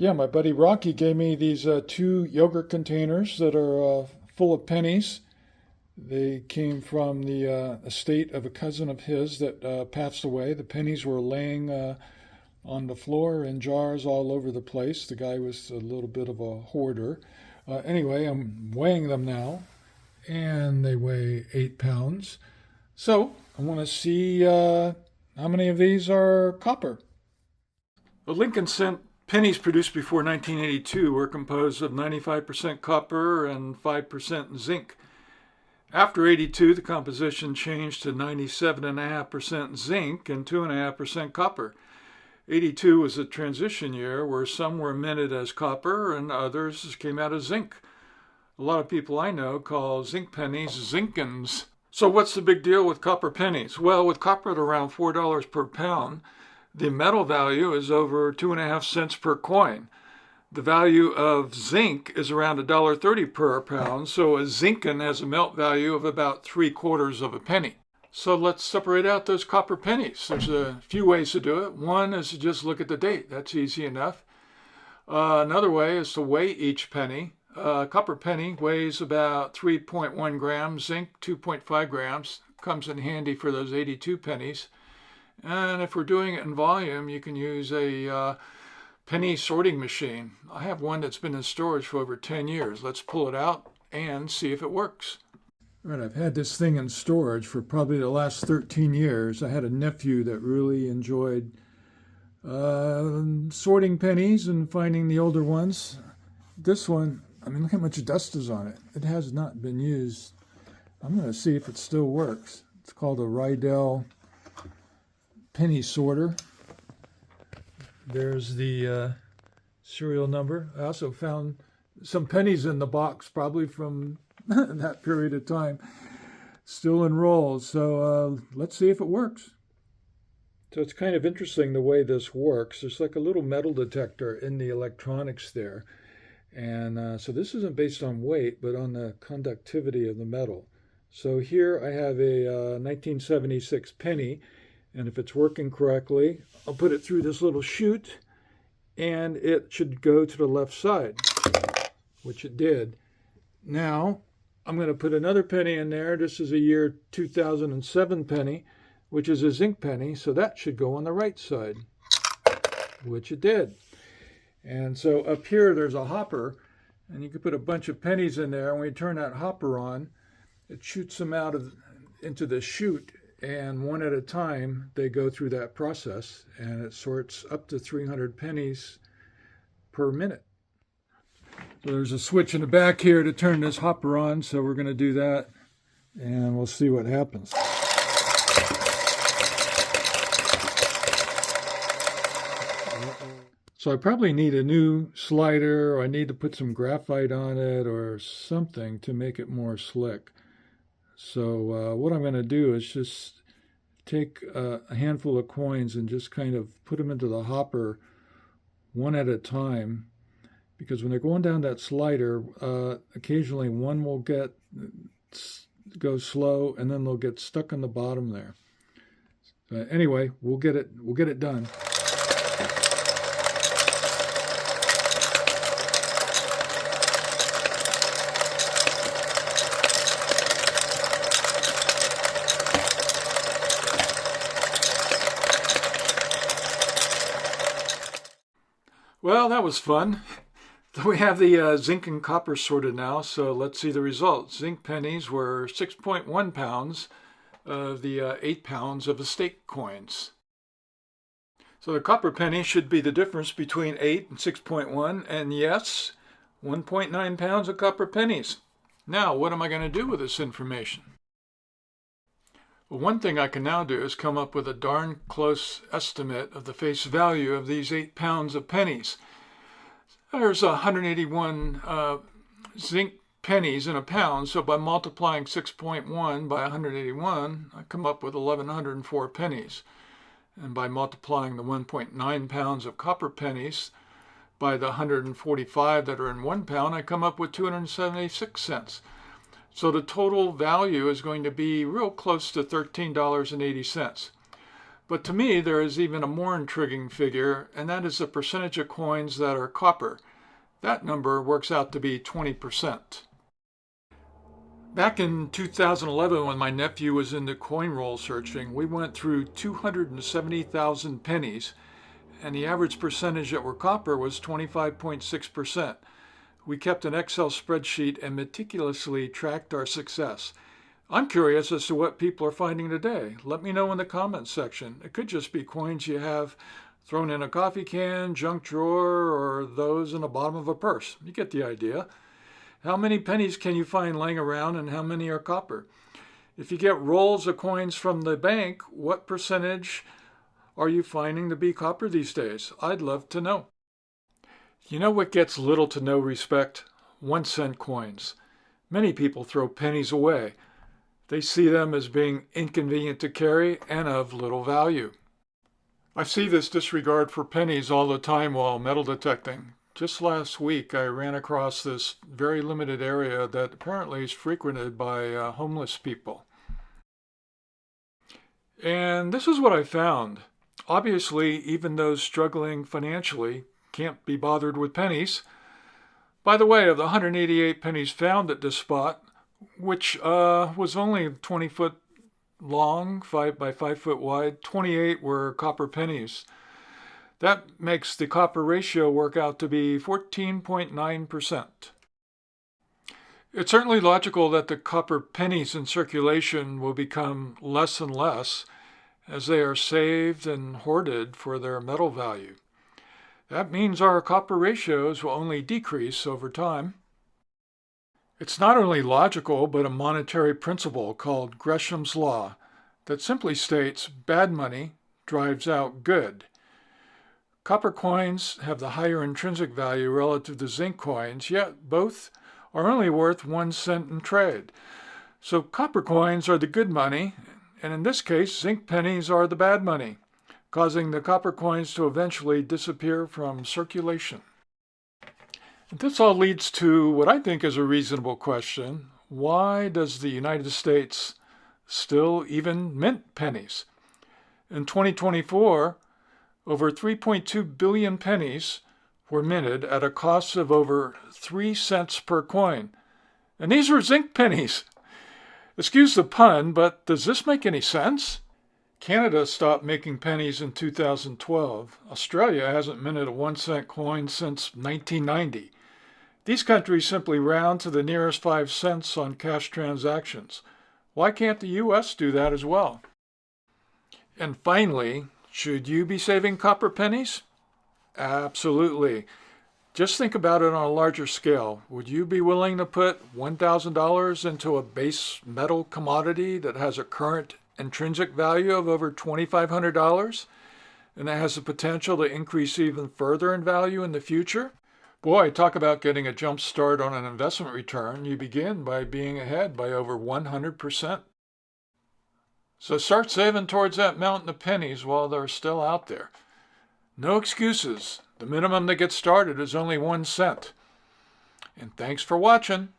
Yeah, my buddy Rocky gave me these two yogurt containers that are full of pennies. They came from the estate of a cousin of his that passed away. The pennies were laying on the floor in jars all over the place. The guy was a little bit of a hoarder. Anyway, I'm weighing them now, and they weigh 8 pounds. So I want to see how many of these are copper. The Lincoln cent pennies produced before 1982 were composed of 95% copper and 5% zinc. After 82, the composition changed to 97.5% zinc and 2.5% copper. 82 was a transition year where some were minted as copper and others came out as zinc. A lot of people I know call zinc pennies zinkins. So what's the big deal with copper pennies? Well, with copper at around $4 per pound, the metal value is over 2.5 cents per coin. The value of zinc is around $1.30 per pound, so a zinkin has a melt value of about 3/4 of a penny. So let's separate out those copper pennies. There's a few ways to do it. One is to just look at the date. That's easy enough. Another way is to weigh each penny. A copper penny weighs about 3.1 grams, zinc 2.5 grams. Comes in handy for those 82 pennies. And if we're doing it in volume, you can use a penny sorting machine. I have one that's been in storage for over 10 years. Let's pull it out and see if it works. Right, I've had this thing in storage for probably the last 13 years. I had a nephew that really enjoyed sorting pennies and finding the older ones. This one, I mean, look how much dust is on it. It has not been used. I'm going to see if it still works. It's called a Rydell penny sorter. There's the serial number. I also found some pennies in the box, probably from that period of time, still in rolls. So let's see if it works. So it's kind of interesting the way this works. There's like a little metal detector in the electronics there. And so this isn't based on weight, but on the conductivity of the metal. So here I have a 1976 penny. And if it's working correctly, I'll put it through this little chute and it should go to the left side, which it did. Now, I'm going to put another penny in there. This is a year 2007 penny, which is a zinc penny. So that should go on the right side, which it did. And so up here, there's a hopper, and you can put a bunch of pennies in there. And when you turn that hopper on, it shoots them out into the chute. And one at a time, they go through that process, and it sorts up to 300 pennies per minute. So there's a switch in the back here to turn this hopper on, so we're going to do that, and we'll see what happens. So I probably need a new slider, or I need to put some graphite on it or something to make it more slick. So what I'm going to do is just take a handful of coins and just kind of put them into the hopper one at a time, because when they're going down that slider, occasionally one will go slow, and then they'll get stuck on the bottom there. So anyway, we'll get it done. Well, that was fun. We have the zinc and copper sorted now, so let's see the results. Zinc pennies were 6.1 pounds of the 8 pounds of estate coins. So the copper penny should be the difference between 8 and 6.1, and yes, 1.9 pounds of copper pennies. Now, what am I going to do with this information? Well, one thing I can now do is come up with a darn close estimate of the face value of these 8 pounds of pennies. There's 181 zinc pennies in a pound, so by multiplying 6.1 by 181, I come up with 1,104 pennies. And by multiplying the 1.9 pounds of copper pennies by the 145 that are in 1 pound, I come up with 276 cents. So the total value is going to be real close to $13.80. But to me, there is even a more intriguing figure, and that is the percentage of coins that are copper. That number works out to be 20%. Back in 2011, when my nephew was into coin roll searching, we went through 270,000 pennies, and the average percentage that were copper was 25.6%. We kept an Excel spreadsheet and meticulously tracked our success. I'm curious as to what people are finding today. Let me know in the comments section. It could just be coins you have thrown in a coffee can, junk drawer, or those in the bottom of a purse. You get the idea. How many pennies can you find laying around and how many are copper? If you get rolls of coins from the bank, what percentage are you finding to be copper these days? I'd love to know. You know what gets little to no respect? 1-cent coins. Many people throw pennies away. They see them as being inconvenient to carry and of little value. I see this disregard for pennies all the time while metal detecting. Just last week, I ran across this very limited area that apparently is frequented by homeless people. And this is what I found. Obviously, even those struggling financially can't be bothered with pennies. By the way, of the 188 pennies found at this spot, which was only 20 foot long, 5 by 5 foot wide, 28 were copper pennies. That makes the copper ratio work out to be 14.9%. It's certainly logical that the copper pennies in circulation will become less and less as they are saved and hoarded for their metal value. That means our copper ratios will only decrease over time. It's not only logical, but a monetary principle called Gresham's Law that simply states bad money drives out good. Copper coins have the higher intrinsic value relative to zinc coins, yet both are only worth 1 cent in trade. So copper coins are the good money, and in this case, zinc pennies are the bad money, causing the copper coins to eventually disappear from circulation. This all leads to what I think is a reasonable question. Why does the United States still even mint pennies? In 2024, over 3.2 billion pennies were minted at a cost of over 3 cents per coin. And these were zinc pennies. Excuse the pun, but does this make any sense? Canada stopped making pennies in 2012. Australia hasn't minted a 1-cent coin since 1990. These countries simply round to the nearest 5 cents on cash transactions. Why can't the U.S. do that as well? And finally, should you be saving copper pennies? Absolutely. Just think about it on a larger scale. Would you be willing to put $1,000 into a base metal commodity that has a current intrinsic value of over $2,500 and that has the potential to increase even further in value in the future? Boy, talk about getting a jump start on an investment return. You begin by being ahead by over 100%. So start saving towards that mountain of pennies while they're still out there. No excuses. The minimum to get started is only 1 cent. And thanks for watching.